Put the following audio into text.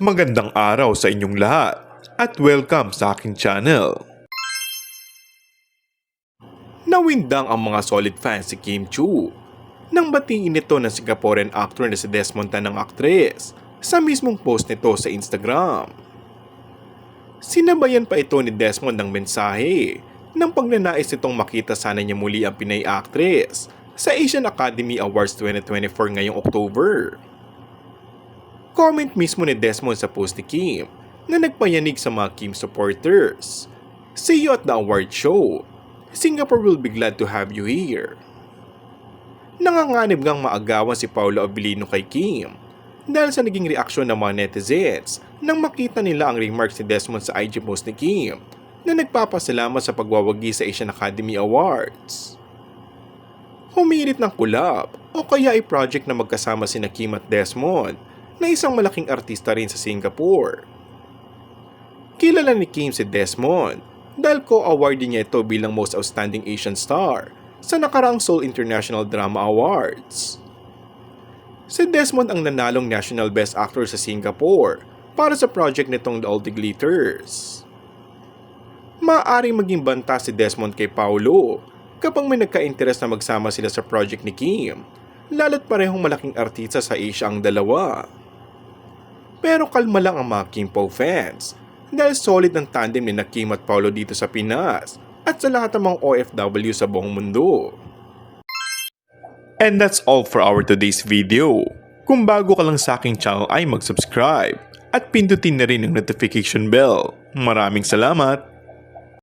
Magandang araw sa inyong lahat at welcome sa aking channel. Nawindang ang mga solid fans si Kim Chiu nang batiin ito ng Singaporean actor na si Desmond Tan ng aktres sa mismong post nito sa Instagram. Sinabayan pa ito ni Desmond ng mensahe ng pagnanais nitong makita sana niya muli ang Pinay actress sa Asian Academy Awards 2024 ngayong October. Comment mismo ni Desmond sa post ni Kim na nagpayanig sa mga Kim supporters. See you at the award show. Singapore will be glad to have you here. Nanganganib ngang maagawan si Paolo Abilino kay Kim dahil sa naging reaksyon ng mga netizens nang makita nila ang remarks ni Desmond sa IG post ni Kim na nagpapasalamat sa pagwawagi sa Asian Academy Awards. Humirit ng collab o kaya ay project na magkasama sina Kim at Desmond na isang malaking artista rin sa Singapore. Kilala ni Kim si Desmond dahil co-awardee niya ito bilang Most Outstanding Asian Star sa nakaraang Seoul International Drama Awards. Si Desmond ang nanalong National Best Actor sa Singapore para sa project nitong The All the Glitters. Maaaring maging banta si Desmond kay Paolo kapag may nagka-interest na magsama sila sa project ni Kim, lalo't parehong malaking artista sa Asia ang dalawa. Pero kalma lang ang mga Kim Po fans dahil solid ang tandem ni Kim at Paolo dito sa Pinas at sa lahat ng mga OFW sa buong mundo. And that's all for our today's video. Kung bago ka lang sa aking channel ay mag-subscribe at pindutin na rin ang notification bell. Maraming salamat!